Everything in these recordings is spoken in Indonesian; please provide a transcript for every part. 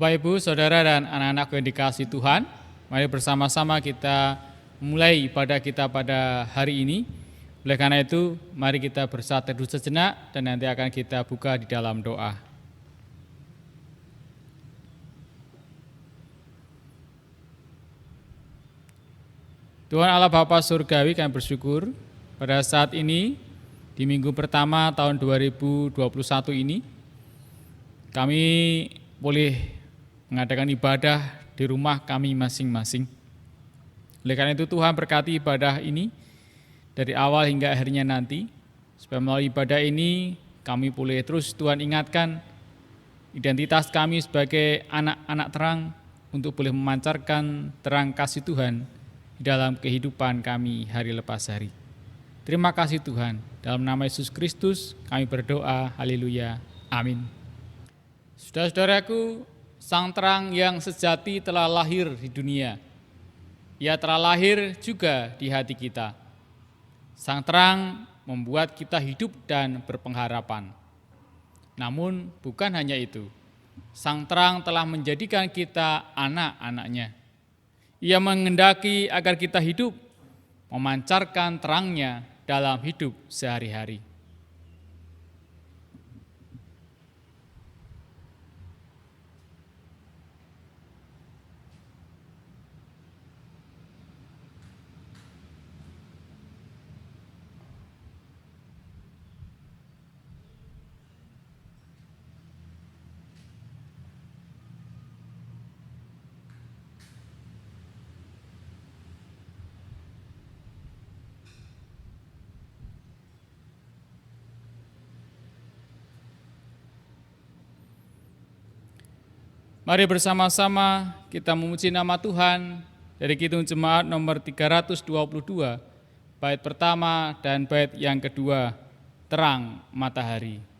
Bapak, Ibu, Saudara, dan anak-anak yang dikasihi Tuhan, mari bersama-sama kita mulai ibadah kita pada hari ini. Oleh karena itu, mari kita bersatu teduh sejenak dan nanti akan kita buka di dalam doa. Tuhan Allah Bapa Surgawi, kami bersyukur pada saat ini, di minggu pertama tahun 2021 ini, kami boleh mengadakan ibadah di rumah kami masing-masing. Oleh karena itu Tuhan berkati ibadah ini dari awal hingga akhirnya nanti, supaya melalui ibadah ini kami boleh terus Tuhan ingatkan identitas kami sebagai anak-anak terang untuk boleh memancarkan terang kasih Tuhan di dalam kehidupan kami hari lepas hari. Terima kasih Tuhan, dalam nama Yesus Kristus kami berdoa, haleluya, amin. Saudara-saudaraku, Sang terang yang sejati telah lahir di dunia. Ia telah lahir juga di hati kita. Sang terang membuat kita hidup dan berpengharapan. Namun bukan hanya itu. Sang terang telah menjadikan kita anak-anaknya. Ia menghendaki agar kita hidup, memancarkan terangnya dalam hidup sehari-hari. Mari bersama-sama kita memuji nama Tuhan dari Kidung Jemaat nomor 322, bait pertama dan bait yang kedua, Terang Matahari.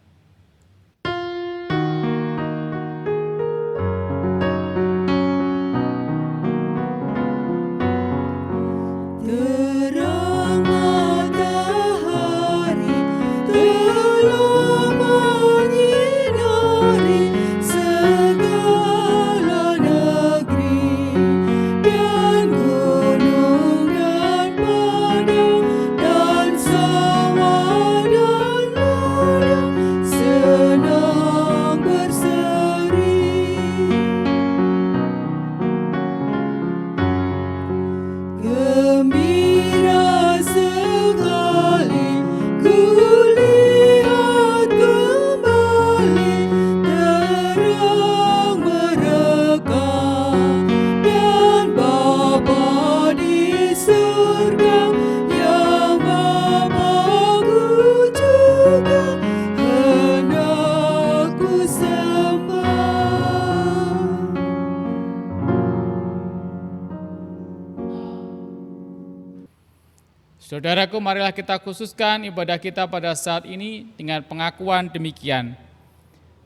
Saudaraku, marilah kita khususkan ibadah kita pada saat ini dengan pengakuan demikian.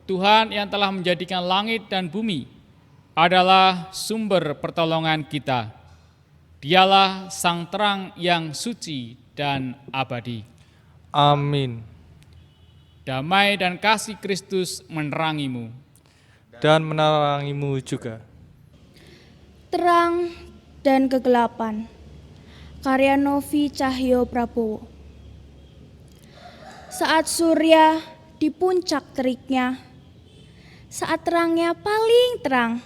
Tuhan yang telah menjadikan langit dan bumi adalah sumber pertolongan kita. Dialah sang terang yang suci dan abadi. Amin. Damai dan kasih Kristus menerangimu. Dan menerangimu juga. Terang dan kegelapan. Karya Novi Cahyo Prabowo. Saat surya di puncak teriknya, saat terangnya paling terang,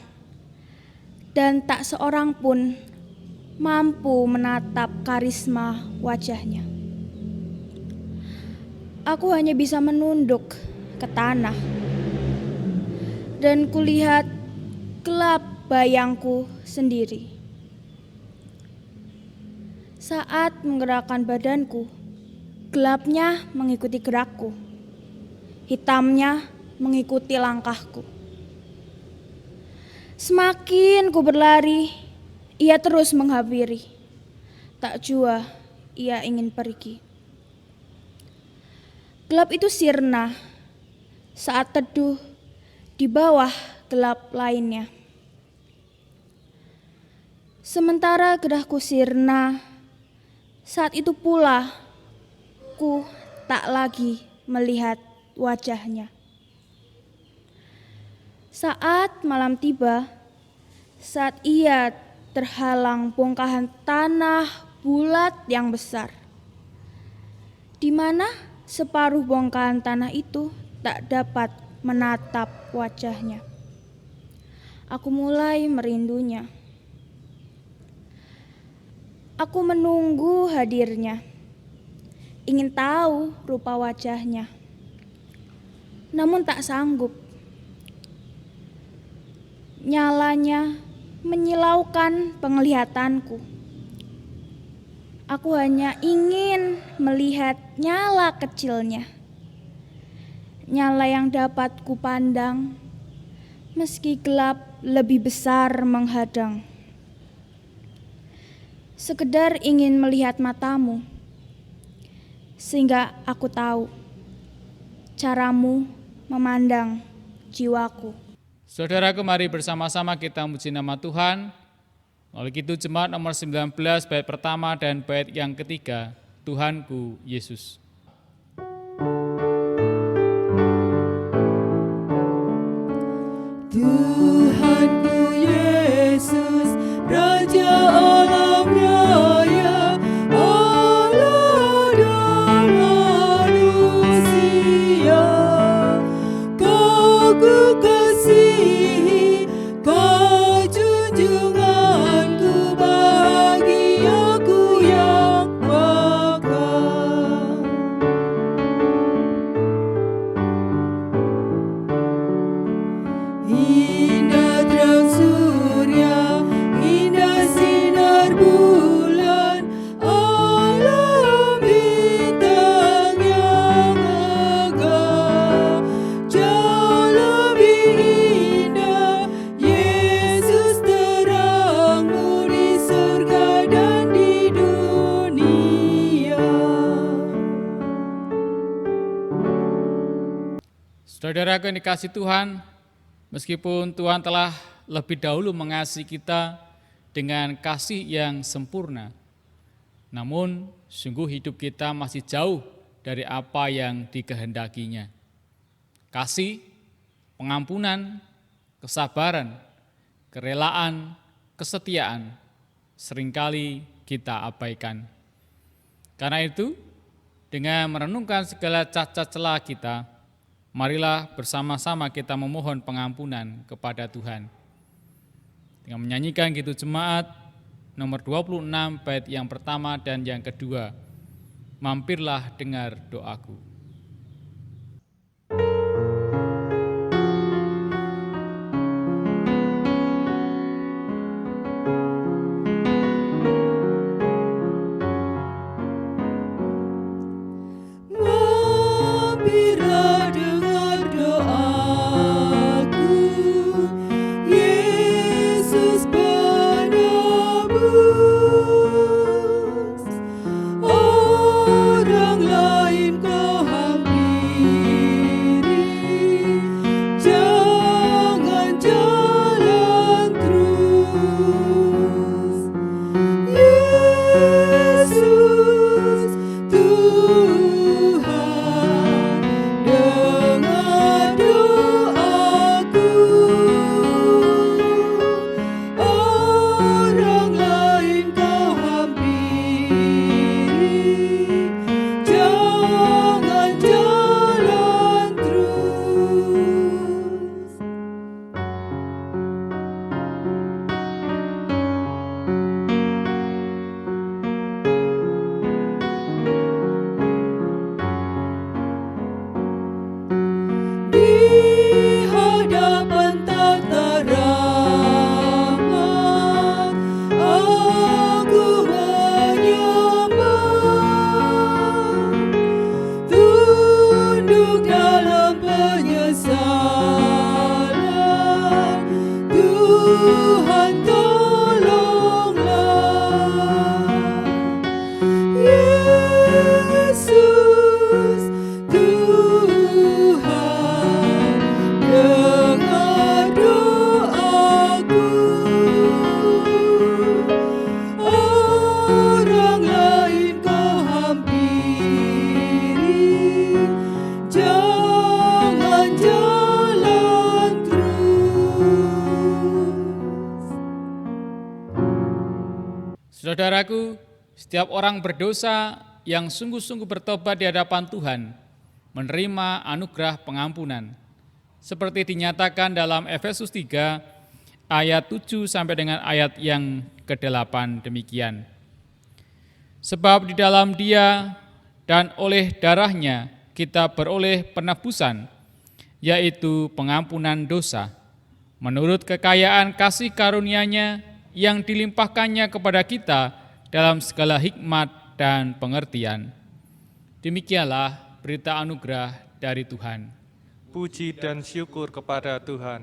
dan tak seorang pun mampu menatap karisma wajahnya. Aku hanya bisa menunduk ke tanah, dan kulihat gelap bayangku sendiri. Saat menggerakkan badanku, gelapnya mengikuti gerakku, hitamnya mengikuti langkahku. Semakin ku berlari, ia terus menghampiri. Tak jua ia ingin pergi. Gelap itu sirna saat teduh di bawah gelap lainnya. Sementara gerahku sirna, saat itu pula ku tak lagi melihat wajahnya. Saat malam tiba, saat ia terhalang bongkahan tanah bulat yang besar, di mana separuh bongkahan tanah itu tak dapat menatap wajahnya. Aku mulai merindunya. Aku menunggu hadirnya, ingin tahu rupa wajahnya, namun tak sanggup. Nyalanya menyilaukan penglihatanku. Aku hanya ingin melihat nyala kecilnya, nyala yang dapat kupandang, meski gelap lebih besar menghadang. Sekedar ingin melihat matamu, sehingga aku tahu caramu memandang jiwaku. Saudaraku, mari bersama-sama kita memuji nama Tuhan. Oleh itu jemaat nomor 19 bait pertama dan bait yang ketiga, Tuhanku Yesus. Tuhanku Yesus, Raja alam raya, Allah dan manusia. Kau ku kasihi, Kau junjunganku bagi aku yang makam. Indah terang surya, indah sinar bulan, alam bintang yang megah. Jauh lebih indah Yesus terangmu di surga dan di dunia. Saudaraku yang dikasihi Tuhan, meskipun Tuhan telah lebih dahulu mengasihi kita dengan kasih yang sempurna, namun sungguh hidup kita masih jauh dari apa yang dikehendakinya. Kasih, pengampunan, kesabaran, kerelaan, kesetiaan seringkali kita abaikan. Karena itu, dengan merenungkan segala cacat celah kita, marilah bersama-sama kita memohon pengampunan kepada Tuhan. Dengan menyanyikan gitu jemaat nomor 26 bait yang pertama dan yang kedua, mampirlah dengar doaku. Mampirlah dengar doaku, Yesus penebus. Orang lain kau hampiri, jangan jalan terus. Yesus Tuhan, Setiap orang berdosa yang sungguh-sungguh bertobat di hadapan Tuhan menerima anugerah pengampunan. Seperti dinyatakan dalam Efesus 3 ayat 7 sampai dengan ayat yang ke-8 demikian. Sebab di dalam Dia dan oleh darahnya kita beroleh penebusan, yaitu pengampunan dosa, menurut kekayaan kasih karunia-Nya yang dilimpahkannya kepada kita dalam segala hikmat dan pengertian. Demikianlah berita anugerah dari Tuhan. Puji dan syukur kepada Tuhan.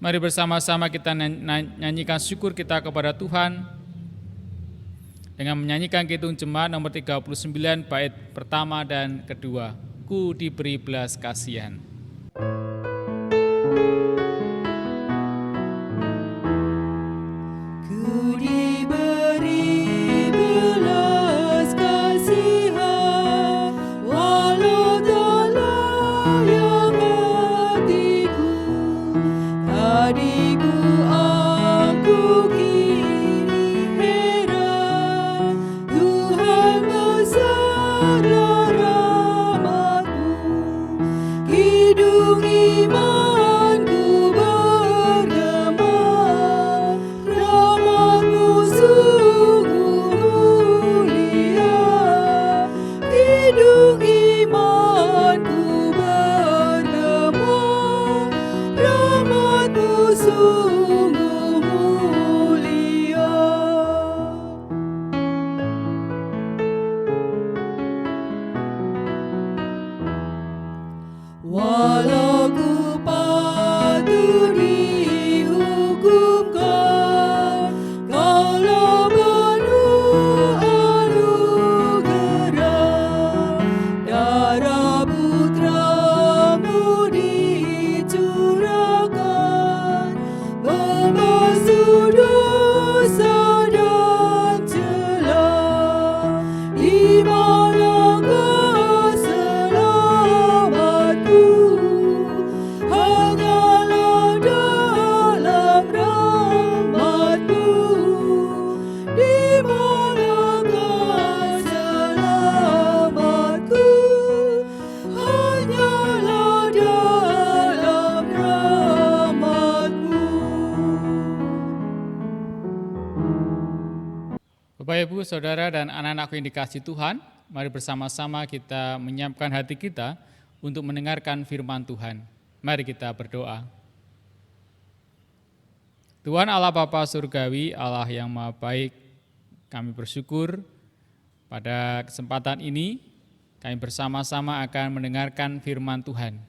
Mari bersama-sama kita nyanyikan syukur kita kepada Tuhan dengan menyanyikan Kidung Jemaat nomor 39 bait pertama dan kedua. Ku diberi belas kasihan. Ku diberi belas kasihan, walau tak layak hatiku. Tadiku aku kini heran, Tuhan besarlah rahmat-Mu. Hidung imanku bergema, rahmat-Mu sungguh mulia. Hidung imanku bergema, rahmat-Mu sungguh mulia. Walau ku patut dihukumkan, Kaulah penuh anugerah. Darah Putra-Mu dicurahkan, membasuh dosa dan celah. Di manakah selamatku? Hanyalah dalam rahmat-Mu. Di manakah selamatku? Hanyalah dalam rahmat-Mu. Bapak, Ibu, Saudara, dan anak-anakku yang dikasihi Tuhan, mari bersama-sama kita menyiapkan hati kita untuk mendengarkan firman Tuhan. Mari kita berdoa. Tuhan Allah Bapa Surgawi, Allah yang Maha Baik, kami bersyukur pada kesempatan ini kami bersama-sama akan mendengarkan firman Tuhan.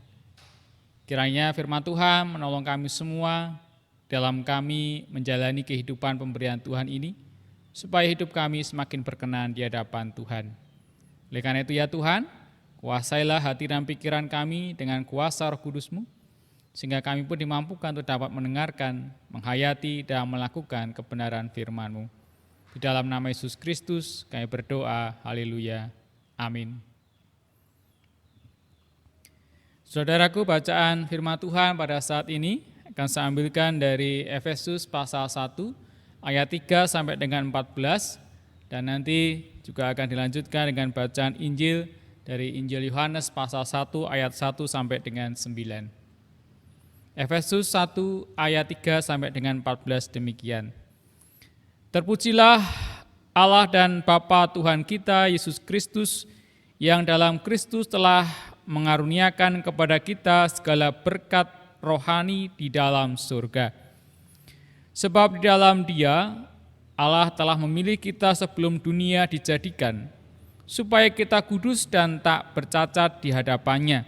Kiranya firman Tuhan menolong kami semua dalam kami menjalani kehidupan pemberian Tuhan ini, supaya hidup kami semakin berkenan di hadapan Tuhan. Oleh karena itu ya Tuhan, kuasailah hati dan pikiran kami dengan kuasa Roh Kudus-Mu, sehingga kami pun dimampukan untuk dapat mendengarkan, menghayati, dan melakukan kebenaran firman-Mu. Di dalam nama Yesus Kristus kami berdoa, haleluya, amin. Saudaraku, bacaan firman Tuhan pada saat ini akan saya ambilkan dari Efesus pasal 1 ayat 3 sampai dengan 14, dan nanti juga akan dilanjutkan dengan bacaan Injil dari Injil Yohanes pasal 1 ayat 1 sampai dengan 9. Efesus 1 ayat 3 sampai dengan 14 demikian. Terpujilah Allah dan Bapa Tuhan kita Yesus Kristus, yang dalam Kristus telah mengaruniakan kepada kita segala berkat rohani di dalam surga. Sebab di dalam Dia, Allah telah memilih kita sebelum dunia dijadikan, supaya kita kudus dan tak bercacat di hadapan-Nya.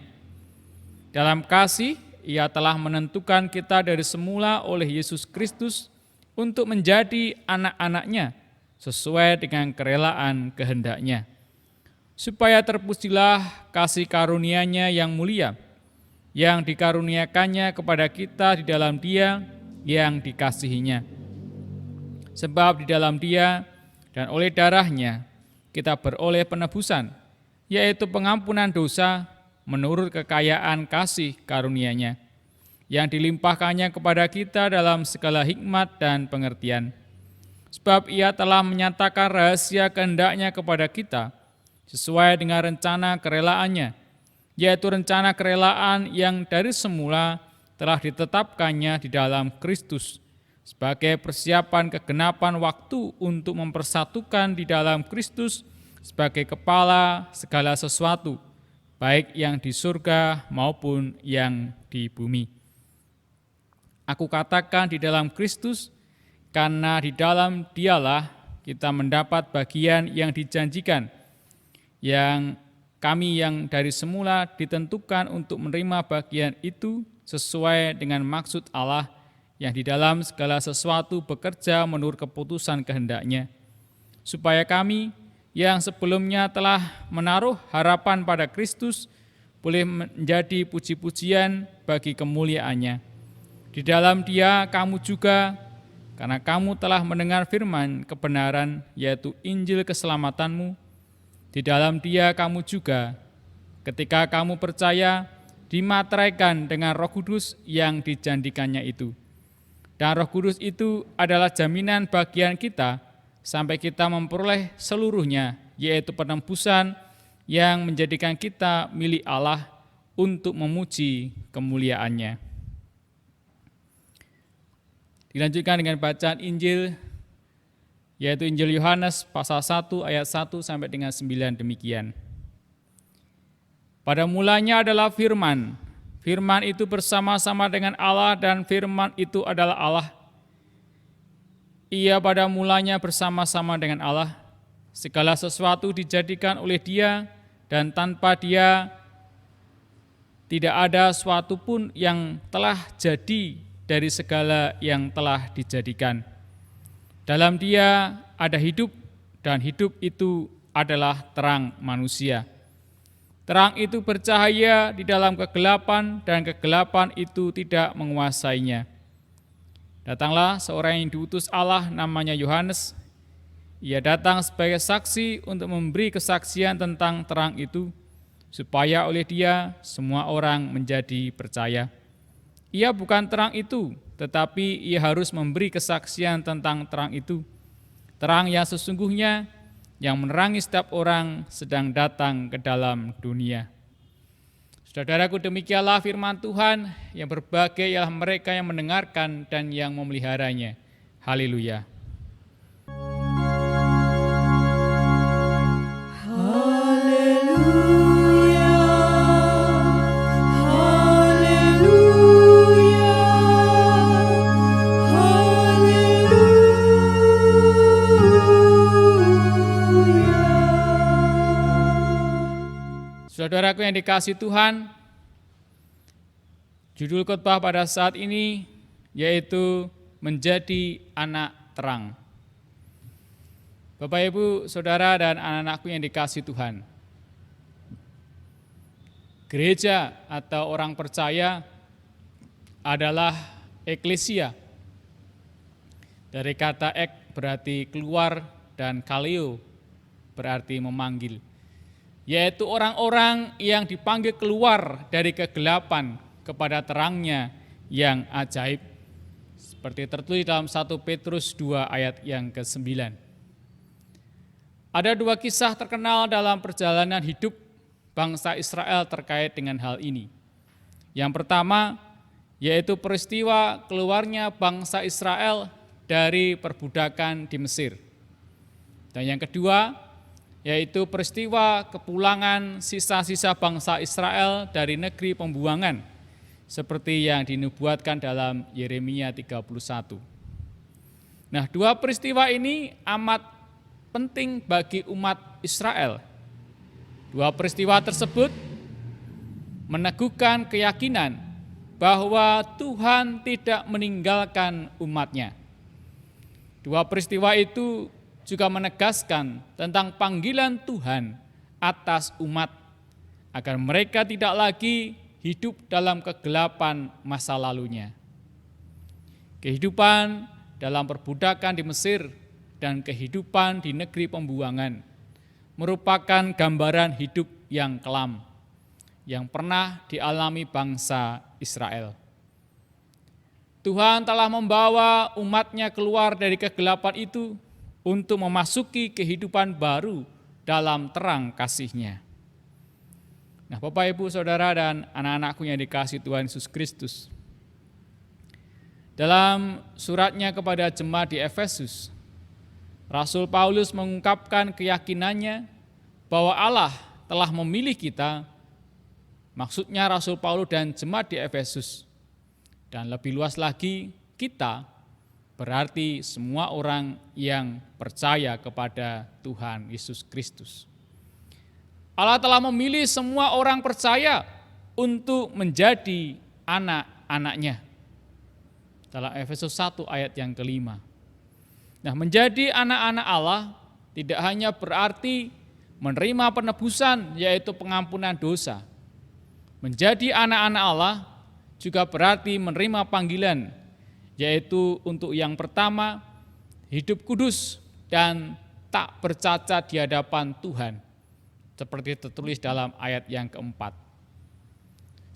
Dalam kasih, Ia telah menentukan kita dari semula oleh Yesus Kristus untuk menjadi anak-anak-Nya, sesuai dengan kerelaan kehendak-Nya, supaya terpujilah kasih karunia-Nya yang mulia, yang dikaruniakannya kepada kita di dalam Dia yang dikasihi-Nya. Sebab di dalam Dia dan oleh darah-Nya kita beroleh penebusan, yaitu pengampunan dosa menurut kekayaan kasih karunia-Nya, yang dilimpahkannya kepada kita dalam segala hikmat dan pengertian. sebab Ia telah menyatakan rahasia kehendak-Nya kepada kita sesuai dengan rencana kerelaannya, yaitu rencana kerelaan yang dari semula telah ditetapkannya di dalam Kristus sebagai persiapan kegenapan waktu untuk mempersatukan di dalam Kristus sebagai kepala segala sesuatu, baik yang di surga maupun yang di bumi. Aku katakan di dalam Kristus, karena di dalam Dialah kita mendapat bagian yang dijanjikan, yang kami yang dari semula ditentukan untuk menerima bagian itu sesuai dengan maksud Allah yang di dalam segala sesuatu bekerja menurut keputusan kehendak-Nya, supaya kami yang sebelumnya telah menaruh harapan pada Kristus boleh menjadi puji-pujian bagi kemuliaan-Nya. Di dalam Dia kamu juga, karena kamu telah mendengar firman kebenaran, yaitu Injil keselamatanmu, di dalam Dia kamu juga, ketika kamu percaya, dimateraikan dengan Roh Kudus yang dijanjikannya itu. Dan Roh Kudus itu adalah jaminan bagian kita sampai kita memperoleh seluruhnya, yaitu penembusan yang menjadikan kita milik Allah untuk memuji kemuliaan-Nya. Dilanjutkan dengan bacaan Injil, yaitu Injil Yohanes pasal 1 ayat 1 sampai dengan 9 demikian. Pada mulanya adalah firman, firman itu bersama-sama dengan Allah dan firman itu adalah Allah. Ia pada mulanya bersama-sama dengan Allah. Segala sesuatu dijadikan oleh Dia dan tanpa Dia tidak ada suatu pun yang telah jadi dari segala yang telah dijadikan. Dalam Dia ada hidup dan hidup itu adalah terang manusia. Terang itu bercahaya di dalam kegelapan dan kegelapan itu tidak menguasainya. Datanglah seorang yang diutus Allah namanya Yohanes. Ia datang sebagai saksi untuk memberi kesaksian tentang terang itu, supaya oleh Dia semua orang menjadi percaya. Ia bukan terang itu, tetapi ia harus memberi kesaksian tentang terang itu. Terang yang sesungguhnya yang menerangi setiap orang sedang datang ke dalam dunia. Saudaraku, demikianlah firman Tuhan, yang berbahagia ialah mereka yang mendengarkan dan yang memeliharanya. Haleluya. Haleluya, haleluya, haleluya. Saudaraku yang dikasihi Tuhan, judul khotbah pada saat ini yaitu menjadi anak terang. Bapak, Ibu, Saudara, dan anak-anakku yang dikasihi Tuhan, gereja atau orang percaya adalah eklesia. Dari kata ek berarti keluar dan kaleo berarti memanggil, yaitu orang-orang yang dipanggil keluar dari kegelapan kepada terangnya yang ajaib. Seperti tertulis dalam 1 Petrus 2 ayat yang ke-9. Ada dua kisah terkenal dalam perjalanan hidup bangsa Israel terkait dengan hal ini. Yang pertama yaitu peristiwa keluarnya bangsa Israel dari perbudakan di Mesir. Dan yang kedua yaitu peristiwa kepulangan sisa-sisa bangsa Israel dari negeri pembuangan, seperti yang dinubuatkan dalam Yeremia 31. Nah, dua peristiwa ini amat penting bagi umat Israel. Dua peristiwa tersebut meneguhkan keyakinan bahwa Tuhan tidak meninggalkan umatnya. Dua peristiwa itu juga menegaskan tentang panggilan Tuhan atas umat, agar mereka tidak lagi hidup dalam kegelapan masa lalunya. Kehidupan dalam perbudakan di Mesir dan kehidupan di negeri pembuangan merupakan gambaran hidup yang kelam yang pernah dialami bangsa Israel. Tuhan telah membawa umatnya keluar dari kegelapan itu untuk memasuki kehidupan baru dalam terang kasih-Nya. Nah, Bapak, Ibu, Saudara, dan anak-anakku yang dikasihi Tuhan Yesus Kristus, dalam suratnya kepada jemaat di Efesus, Rasul Paulus mengungkapkan keyakinannya bahwa Allah telah memilih kita, maksudnya Rasul Paulus dan jemaat di Efesus, dan lebih luas lagi kita, berarti semua orang yang percaya kepada Tuhan Yesus Kristus. Allah telah memilih semua orang percaya untuk menjadi anak-anak-Nya. Dalam Efesus 1 ayat yang kelima. Nah, menjadi anak-anak Allah tidak hanya berarti menerima penebusan, yaitu pengampunan dosa. Menjadi anak-anak Allah juga berarti menerima panggilan, yaitu untuk yang pertama, hidup kudus dan tak bercacat di hadapan Tuhan, seperti tertulis dalam ayat yang keempat.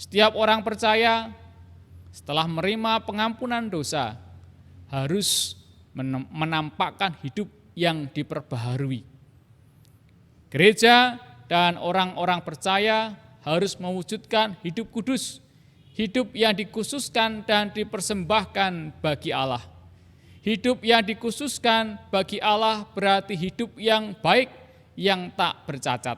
Setiap orang percaya setelah menerima pengampunan dosa harus menampakkan hidup yang diperbaharui. Gereja dan orang-orang percaya harus mewujudkan hidup kudus, hidup yang dikhususkan dan dipersembahkan bagi Allah. Hidup yang dikhususkan bagi Allah berarti hidup yang baik, yang tak bercacat.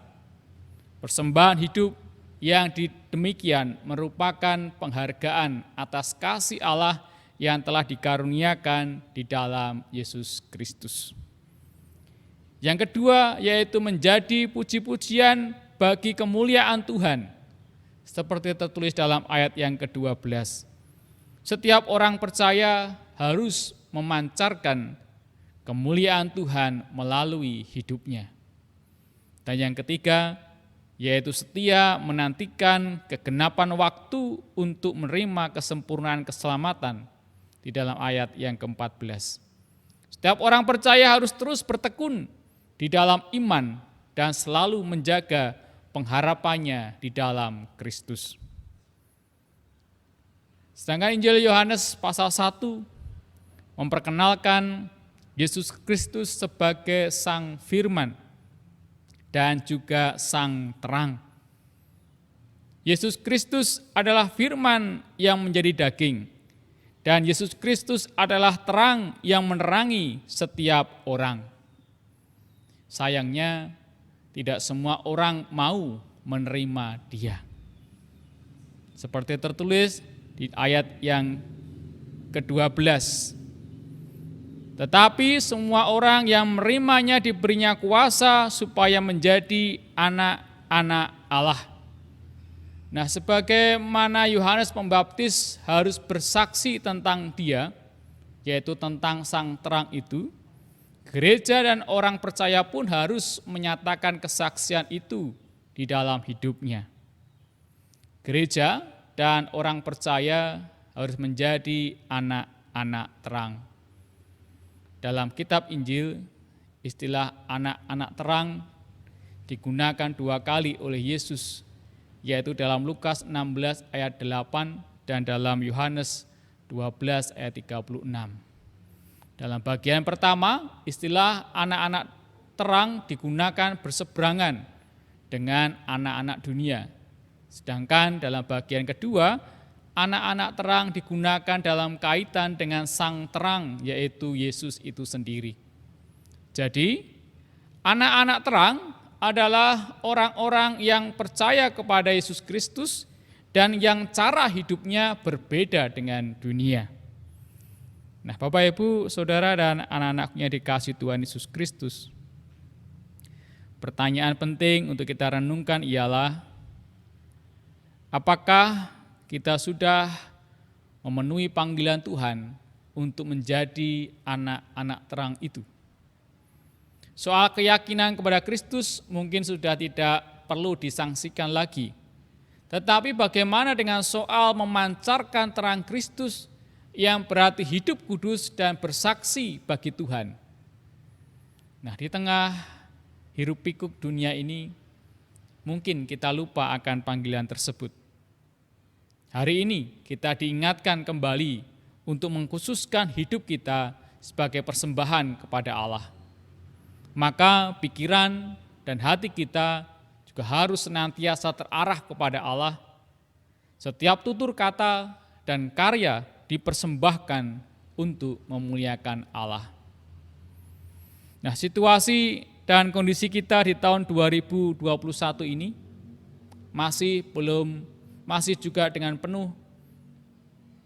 Persembahan hidup yang demikian merupakan penghargaan atas kasih Allah yang telah dikaruniakan di dalam Yesus Kristus. Yang kedua yaitu menjadi puji-pujian bagi kemuliaan Tuhan, seperti tertulis dalam ayat yang ke-12. Setiap orang percaya harus memancarkan kemuliaan Tuhan melalui hidupnya. Dan yang ketiga yaitu setia menantikan kegenapan waktu untuk menerima kesempurnaan keselamatan di dalam ayat yang ke-14. Setiap orang percaya harus terus bertekun di dalam iman dan selalu menjaga pengharapannya di dalam Kristus. Sedangkan Injil Yohanes pasal 1 memperkenalkan Yesus Kristus sebagai Sang Firman dan juga Sang Terang. Yesus Kristus adalah firman yang menjadi daging, dan Yesus Kristus adalah terang yang menerangi setiap orang. Sayangnya, tidak semua orang mau menerima Dia. Seperti tertulis di ayat yang ke-12. Tetapi semua orang yang menerimanya diberinya kuasa supaya menjadi anak-anak Allah. Nah, sebagaimana Yohanes Pembaptis harus bersaksi tentang Dia, yaitu tentang Sang Terang itu, gereja dan orang percaya pun harus menyatakan kesaksian itu di dalam hidupnya. Gereja dan orang percaya harus menjadi anak-anak terang. Dalam kitab Injil, istilah anak-anak terang digunakan 2 kali oleh Yesus, yaitu dalam Lukas 16 ayat 8 dan dalam Yohanes 12 ayat 36. Dalam bagian pertama, istilah anak-anak terang digunakan berseberangan dengan anak-anak dunia. Sedangkan dalam bagian kedua, anak-anak terang digunakan dalam kaitan dengan Sang Terang, yaitu Yesus itu sendiri. Jadi, anak-anak terang adalah orang-orang yang percaya kepada Yesus Kristus dan yang cara hidupnya berbeda dengan dunia. Nah, Bapak, Ibu, Saudara, dan anak-anaknya dikasihi Tuhan Yesus Kristus. Pertanyaan penting untuk kita renungkan ialah, apakah kita sudah memenuhi panggilan Tuhan untuk menjadi anak-anak terang itu? Soal keyakinan kepada Kristus mungkin sudah tidak perlu disangsikan lagi. Tetapi bagaimana dengan soal memancarkan terang Kristus yang berarti hidup kudus dan bersaksi bagi Tuhan? Nah, di tengah hiruk pikuk dunia ini, mungkin kita lupa akan panggilan tersebut. Hari ini kita diingatkan kembali untuk mengkhususkan hidup kita sebagai persembahan kepada Allah. maka pikiran dan hati kita juga harus senantiasa terarah kepada Allah. Setiap tutur kata dan karya dipersembahkan untuk memuliakan Allah. Nah, situasi dan kondisi kita di tahun 2021 ini masih juga dengan penuh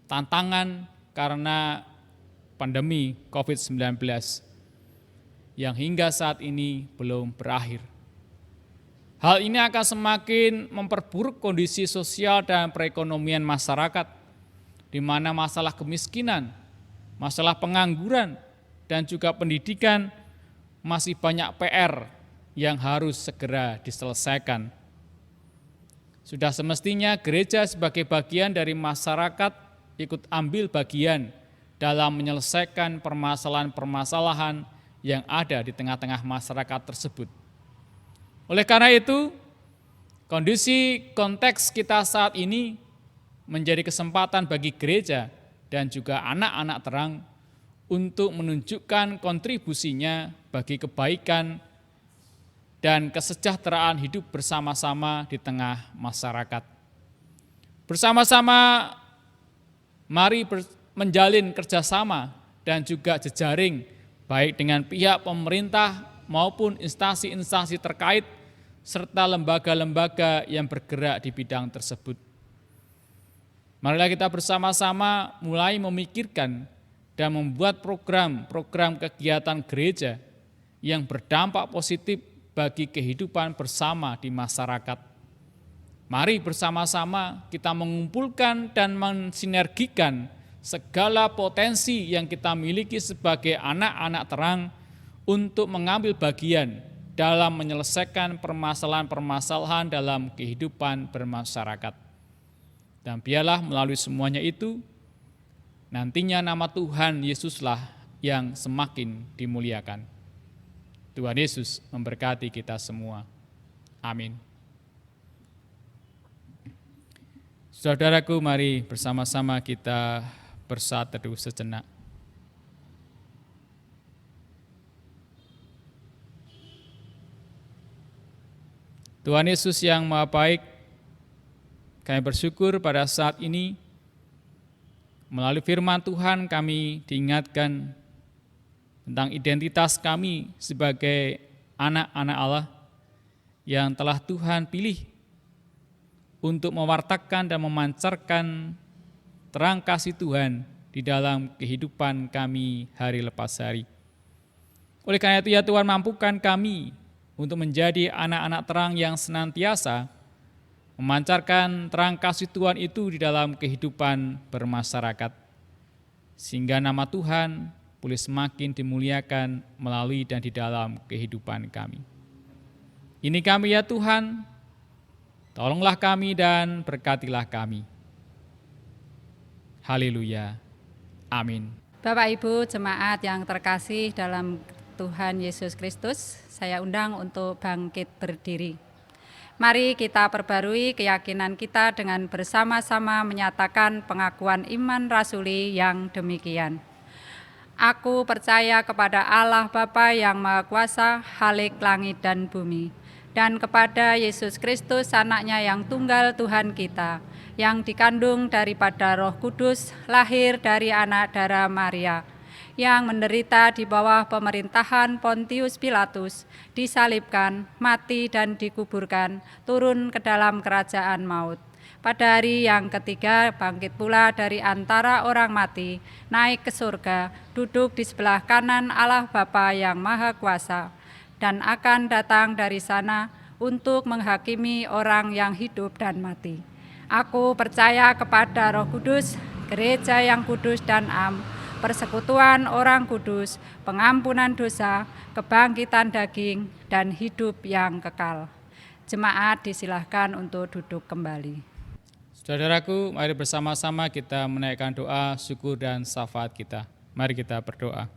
tantangan karena pandemi COVID-19 yang hingga saat ini belum berakhir. Hal ini akan semakin memperburuk kondisi sosial dan perekonomian masyarakat, di mana masalah kemiskinan, masalah pengangguran, dan juga pendidikan masih banyak PR yang harus segera diselesaikan. Sudah semestinya gereja sebagai bagian dari masyarakat ikut ambil bagian dalam menyelesaikan permasalahan-permasalahan yang ada di tengah-tengah masyarakat tersebut. Oleh karena itu, kondisi konteks kita saat ini menjadi kesempatan bagi gereja dan juga anak-anak terang untuk menunjukkan kontribusinya bagi kebaikan dan kesejahteraan hidup bersama-sama di tengah masyarakat. Bersama-sama mari menjalin kerjasama dan juga jejaring baik dengan pihak pemerintah maupun instansi-instansi terkait serta lembaga-lembaga yang bergerak di bidang tersebut. Marilah kita bersama-sama mulai memikirkan dan membuat program-program kegiatan gereja yang berdampak positif bagi kehidupan bersama di masyarakat. Mari bersama-sama kita mengumpulkan dan mensinergikan segala potensi yang kita miliki sebagai anak-anak terang untuk mengambil bagian dalam menyelesaikan permasalahan-permasalahan dalam kehidupan bermasyarakat. Dan biarlah melalui semuanya itu, nantinya nama Tuhan Yesuslah yang semakin dimuliakan. Tuhan Yesus memberkati kita semua. Amin. Saudaraku, mari bersama-sama kita bersatu teduh sejenak. Tuhan Yesus yang Maha Baik, kami bersyukur pada saat ini melalui firman Tuhan kami diingatkan tentang identitas kami sebagai anak-anak Allah yang telah Tuhan pilih untuk mewartakan dan memancarkan terang kasih Tuhan di dalam kehidupan kami hari lepas hari. Oleh karena itu ya Tuhan, mampukan kami untuk menjadi anak-anak terang yang senantiasa memancarkan terang kasih Tuhan itu di dalam kehidupan bermasyarakat, sehingga nama Tuhan boleh semakin dimuliakan melalui dan di dalam kehidupan kami. Ini kami ya Tuhan, tolonglah kami dan berkatilah kami. Haleluya. Amin. Bapak Ibu jemaat yang terkasih dalam Tuhan Yesus Kristus, saya undang untuk bangkit berdiri. Mari kita perbarui keyakinan kita dengan bersama-sama menyatakan pengakuan iman rasuli yang demikian. Aku percaya kepada Allah Bapa yang Maha Kuasa, Khalik langit dan bumi, dan kepada Yesus Kristus anaknya yang tunggal Tuhan kita, yang dikandung daripada Roh Kudus, lahir dari anak darah Maria, yang menderita di bawah pemerintahan Pontius Pilatus, disalibkan, mati dan dikuburkan, turun ke dalam kerajaan maut. Pada hari yang ketiga bangkit pula dari antara orang mati, naik ke surga, duduk di sebelah kanan Allah Bapa yang Maha Kuasa, dan akan datang dari sana untuk menghakimi orang yang hidup dan mati. Aku percaya kepada Roh Kudus, gereja yang kudus dan am, persekutuan orang kudus, pengampunan dosa, kebangkitan daging, dan hidup yang kekal. Jemaat disilahkan untuk duduk kembali. Saudaraku, mari bersama-sama kita menaikkan doa, syukur dan syafaat kita. Mari kita berdoa.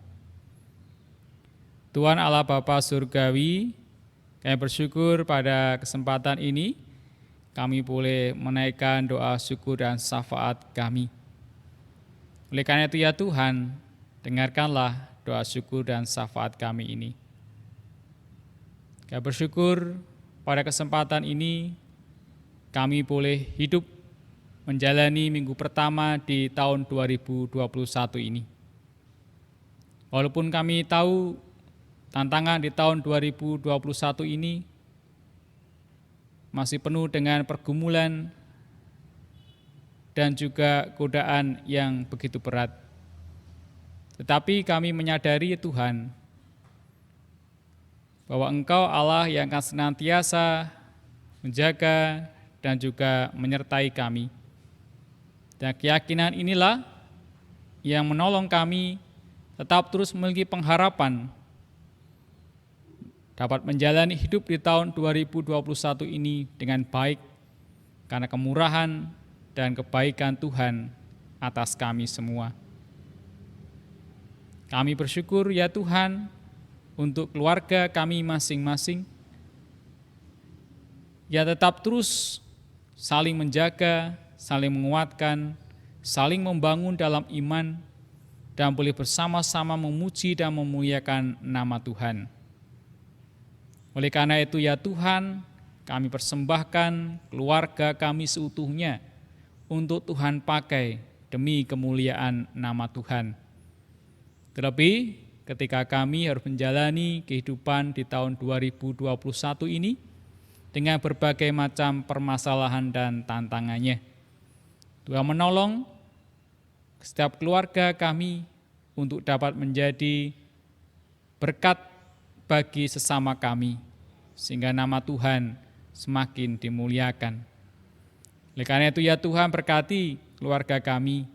Tuhan Allah Bapa Surgawi, kami bersyukur pada kesempatan ini, kami boleh menaikkan doa, syukur dan syafaat kami. Oleh karena itu ya Tuhan, dengarkanlah doa syukur dan syafaat kami ini. Kami bersyukur pada kesempatan ini kami boleh hidup menjalani minggu pertama di tahun 2021 ini. Walaupun kami tahu tantangan di tahun 2021 ini masih penuh dengan pergumulan dan juga godaan yang begitu berat. Tetapi kami menyadari Tuhan, bahwa Engkau Allah yang akan senantiasa menjaga dan juga menyertai kami. Dan keyakinan inilah yang menolong kami tetap terus memiliki pengharapan dapat menjalani hidup di tahun 2021 ini dengan baik karena kemurahan dan kebaikan Tuhan atas kami semua. Kami bersyukur ya Tuhan untuk keluarga kami masing-masing, ya tetap terus saling menjaga, saling menguatkan, saling membangun dalam iman, dan boleh bersama-sama memuji dan memuliakan nama Tuhan. Oleh karena itu ya Tuhan, kami persembahkan keluarga kami seutuhnya untuk Tuhan pakai demi kemuliaan nama Tuhan. Terlebih ketika kami harus menjalani kehidupan di tahun 2021 ini dengan berbagai macam permasalahan dan tantangannya. Tuhan menolong setiap keluarga kami untuk dapat menjadi berkat bagi sesama kami, sehingga nama Tuhan semakin dimuliakan. Oleh karena itu ya Tuhan, berkati keluarga kami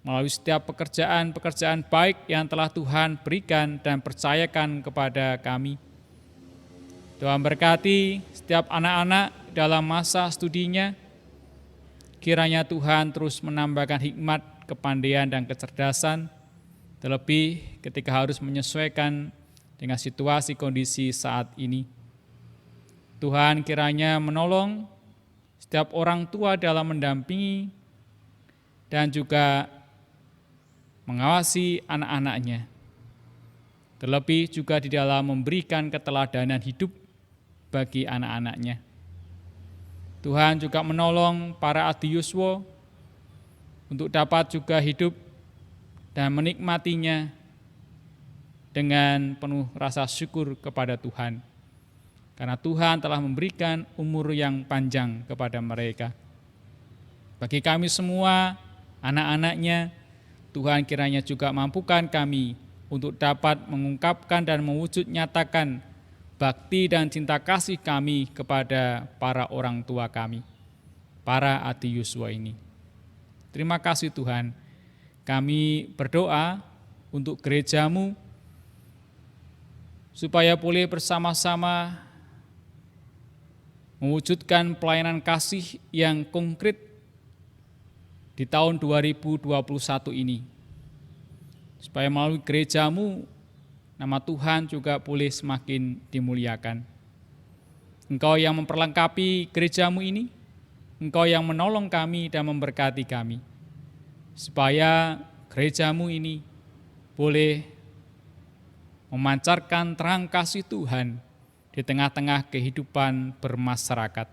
melalui setiap pekerjaan-pekerjaan baik yang telah Tuhan berikan dan percayakan kepada kami. Tuhan berkati setiap anak-anak dalam masa studinya, kiranya Tuhan terus menambahkan hikmat, kepandaian, dan kecerdasan, terlebih ketika harus menyesuaikan dengan situasi kondisi saat ini. Tuhan kiranya menolong setiap orang tua dalam mendampingi dan juga mengawasi anak-anaknya, terlebih juga di dalam memberikan keteladanan hidup bagi anak-anaknya. Tuhan juga menolong para adiyuswa untuk dapat juga hidup dan menikmatinya dengan penuh rasa syukur kepada Tuhan, karena Tuhan telah memberikan umur yang panjang kepada mereka. Bagi kami semua, anak-anaknya, Tuhan kiranya juga mampukan kami untuk dapat mengungkapkan dan mewujud nyatakan bakti dan cinta kasih kami kepada para orang tua kami, para adiyuswa ini. Terima kasih Tuhan. Kami berdoa untuk gerejamu supaya boleh bersama-sama mewujudkan pelayanan kasih yang konkret di tahun 2021 ini. Supaya melalui gerejamu, nama Tuhan juga boleh semakin dimuliakan. Engkau yang memperlengkapi gerejamu ini, Engkau yang menolong kami dan memberkati kami, supaya gerejamu ini boleh memancarkan terang kasih Tuhan di tengah-tengah kehidupan bermasyarakat.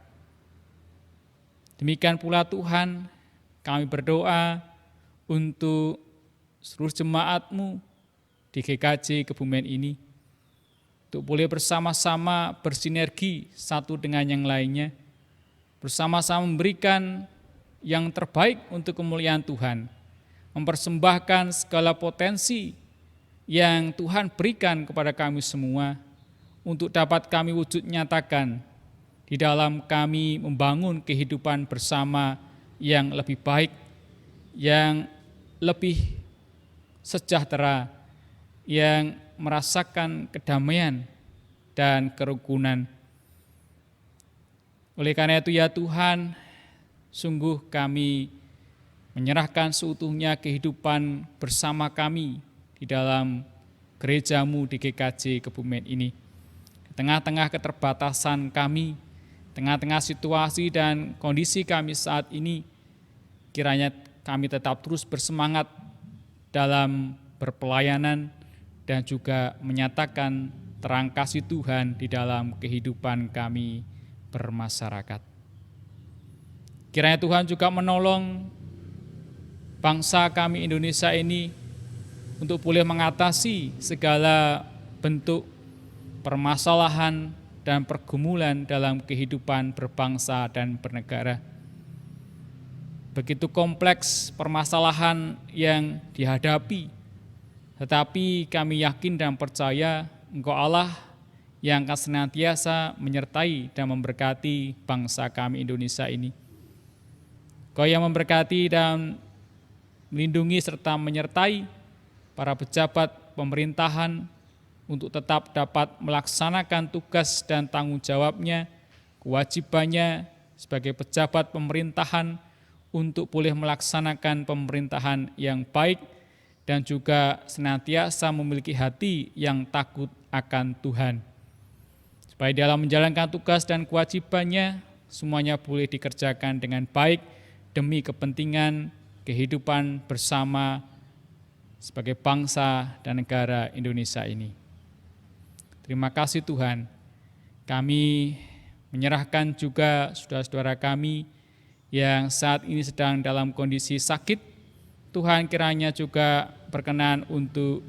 Demikian pula Tuhan, kami berdoa untuk seluruh jemaat-Mu di GKJ Kebumen ini, untuk boleh bersama-sama bersinergi satu dengan yang lainnya, bersama-sama memberikan yang terbaik untuk kemuliaan Tuhan, mempersembahkan segala potensi yang Tuhan berikan kepada kami semua, untuk dapat kami wujud nyatakan di dalam kami membangun kehidupan bersama yang lebih baik, yang lebih sejahtera, yang merasakan kedamaian dan kerukunan. Oleh karena itu ya Tuhan, sungguh kami menyerahkan seutuhnya kehidupan bersama kami di dalam gerejamu di GKJ Kebumen ini. Di tengah-tengah keterbatasan kami, tengah-tengah situasi dan kondisi kami saat ini, kiranya kami tetap terus bersemangat dalam berpelayanan dan juga menyatakan terang kasih Tuhan di dalam kehidupan kami bermasyarakat. Kiranya Tuhan juga menolong bangsa kami Indonesia ini untuk boleh mengatasi segala bentuk permasalahan dan pergumulan dalam kehidupan berbangsa dan bernegara. Begitu kompleks permasalahan yang dihadapi, tetapi kami yakin dan percaya Engkau Allah yang akan senantiasa menyertai dan memberkati bangsa kami Indonesia ini. Engkau yang memberkati dan melindungi serta menyertai para pejabat pemerintahan untuk tetap dapat melaksanakan tugas dan tanggung jawabnya, kewajibannya sebagai pejabat pemerintahan untuk boleh melaksanakan pemerintahan yang baik dan juga senantiasa memiliki hati yang takut akan Tuhan. Supaya dalam menjalankan tugas dan kewajibannya, semuanya boleh dikerjakan dengan baik demi kepentingan kehidupan bersama sebagai bangsa dan negara Indonesia ini. Terima kasih Tuhan, kami menyerahkan juga saudara-saudara kami yang saat ini sedang dalam kondisi sakit. Tuhan kiranya juga berkenan untuk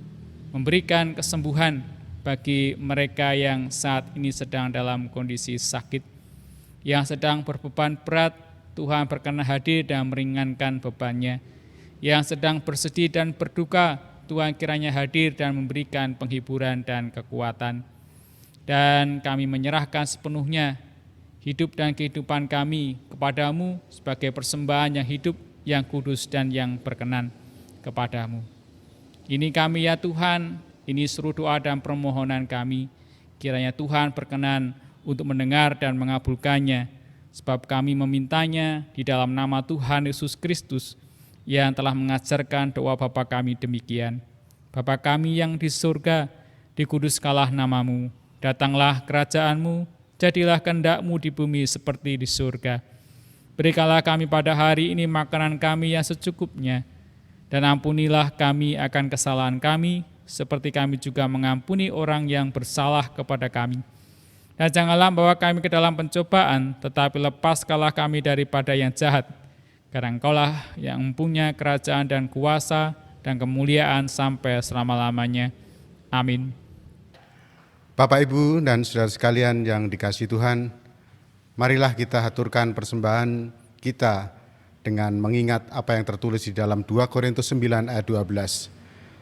memberikan kesembuhan bagi mereka yang saat ini sedang dalam kondisi sakit. Yang sedang berbeban berat, Tuhan berkenan hadir dan meringankan bebannya. Yang sedang bersedih dan berduka, Tuhan kiranya hadir dan memberikan penghiburan dan kekuatan. Dan kami menyerahkan sepenuhnya hidup dan kehidupan kami kepadamu sebagai persembahan yang hidup, yang kudus dan yang berkenan kepadamu. Ini kami ya Tuhan, ini seluruh doa dan permohonan kami. Kiranya Tuhan berkenan untuk mendengar dan mengabulkannya, sebab kami memintanya di dalam nama Tuhan Yesus Kristus yang telah mengajarkan doa Bapa kami demikian. Bapa kami yang di surga, dikuduskanlah namamu, datanglah kerajaanmu, jadilah kehendak-Mu di bumi seperti di surga. Berikanlah kami pada hari ini makanan kami yang secukupnya, dan ampunilah kami akan kesalahan kami, seperti kami juga mengampuni orang yang bersalah kepada kami. Dan janganlah bawa kami ke dalam pencobaan, tetapi lepaskanlah kami daripada yang jahat. Karena Engkaulah yang mempunyai kerajaan dan kuasa dan kemuliaan sampai selama-lamanya. Amin. Bapak, Ibu, dan saudara sekalian yang dikasihi Tuhan, marilah kita haturkan persembahan kita dengan mengingat apa yang tertulis di dalam 2 Korintus 9 ayat 12.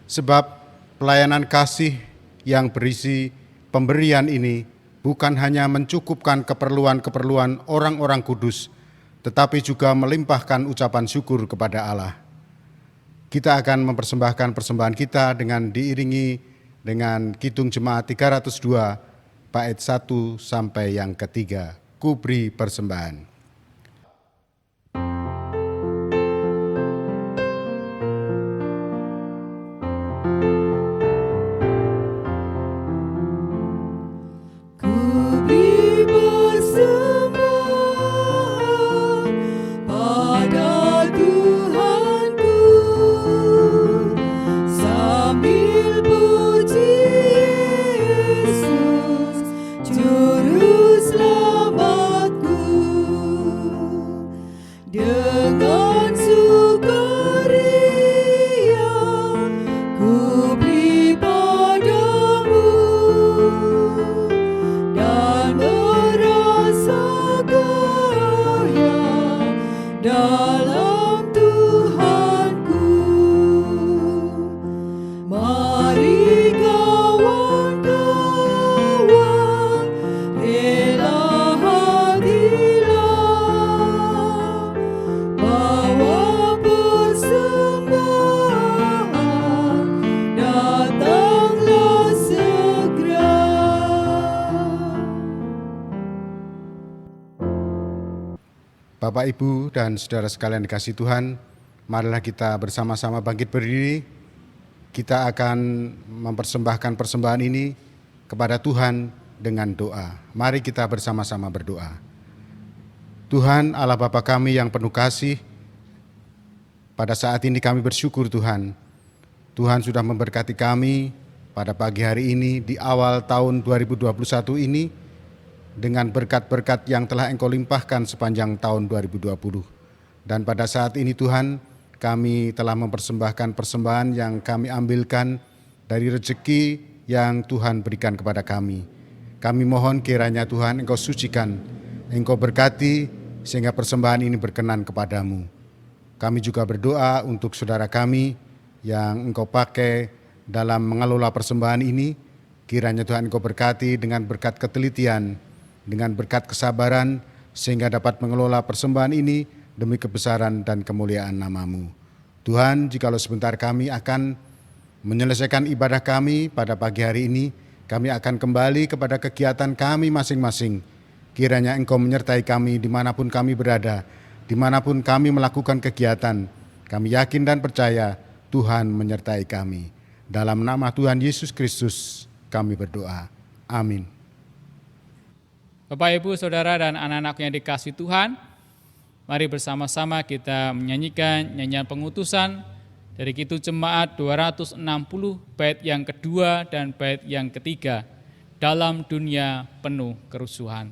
Sebab pelayanan kasih yang berisi pemberian ini bukan hanya mencukupkan keperluan-keperluan orang-orang kudus, tetapi juga melimpahkan ucapan syukur kepada Allah. Kita akan mempersembahkan persembahan kita dengan diiringi dengan Kidung Jemaat 302 bait 1 sampai yang ketiga, Ku beri persembahan. Bapak, Ibu, dan saudara sekalian dikasihi Tuhan, marilah kita bersama-sama bangkit berdiri. Kita akan mempersembahkan persembahan ini kepada Tuhan dengan doa. Mari kita bersama-sama berdoa. Tuhan Allah Bapa kami yang penuh kasih, pada saat ini kami bersyukur Tuhan. Tuhan sudah memberkati kami pada pagi hari ini di awal tahun 2021 ini dengan berkat-berkat yang telah Engkau limpahkan sepanjang tahun 2020. Dan pada saat ini Tuhan, kami telah mempersembahkan persembahan yang kami ambilkan dari rezeki yang Tuhan berikan kepada kami. Kami mohon kiranya Tuhan Engkau sucikan, Engkau berkati sehingga persembahan ini berkenan kepadamu. Kami juga berdoa untuk saudara kami yang Engkau pakai dalam mengelola persembahan ini. Kiranya Tuhan Engkau berkati dengan berkat ketelitian, dengan berkat kesabaran, sehingga dapat mengelola persembahan ini demi kebesaran dan kemuliaan nama-Mu. Tuhan, jikalau sebentar kami akan menyelesaikan ibadah kami pada pagi hari ini, kami akan kembali kepada kegiatan kami masing-masing. Kiranya Engkau menyertai kami dimanapun kami berada, dimanapun kami melakukan kegiatan. Kami yakin dan percaya Tuhan menyertai kami. Dalam nama Tuhan Yesus Kristus kami berdoa. Amin. Bapak, Ibu, Saudara, dan anak-anak yang dikasihi Tuhan, mari bersama-sama kita menyanyikan nyanyian pengutusan dari Kidung Jemaat 260 bait yang kedua dan bait yang ketiga, Dalam Dunia Penuh Kerusuhan.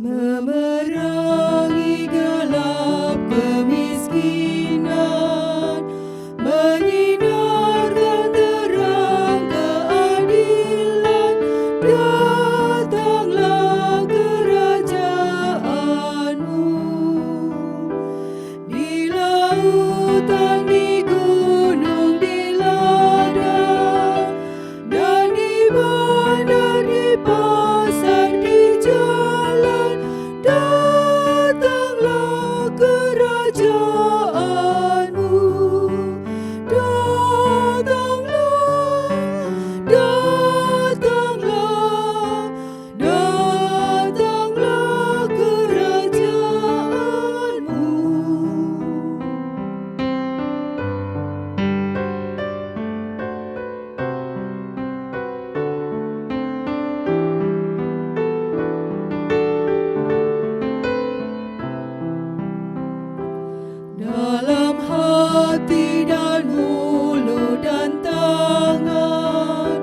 Memerangi gelap kemiskinan, menyinarkan terang keadilan, datanglah kerajaanmu. Di lautan, di gunung, di ladang, dan di bandar, di pasar, di jalan, datanglah kerajaanmu. Datanglah, datanglah, datanglah kerajaanmu. Dalam hati dan mulut dan tangan,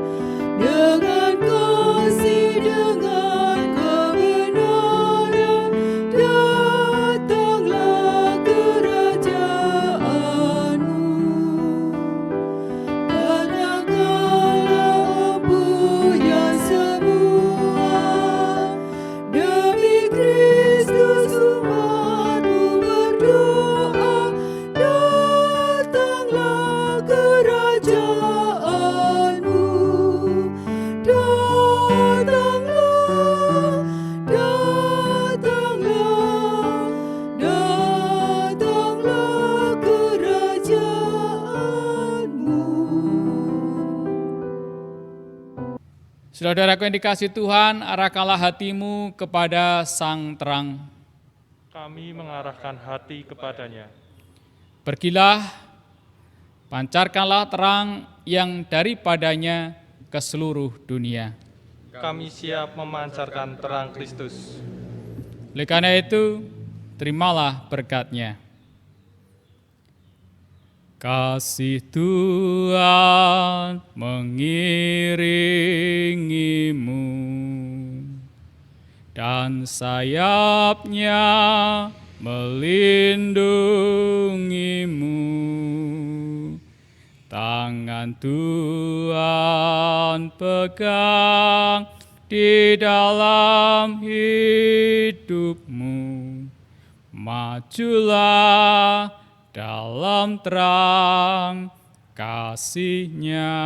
dengan kasih, dengan kebenaran, datanglah kerajaanmu. Katakanlah punya semua, demi Kristus umatmu berdoa, datanglah kerajaanmu. Datanglah, datanglah, datanglah kerajaanmu. Saudaraku yang dikasihi Tuhan, arahkanlah hatimu kepada Sang Terang. Kami mengarahkan hati kepadanya. Pergilah, pancarkanlah terang yang daripadanya ke seluruh dunia. Kami siap memancarkan terang Kristus. Oleh karena itu, terimalah berkat-Nya. Kasih Tuhan mengiringimu, dan sayap-Nya melindungimu. Tangan Tuhan pegang di dalam hidupmu. Majulah dalam terang kasih-Nya.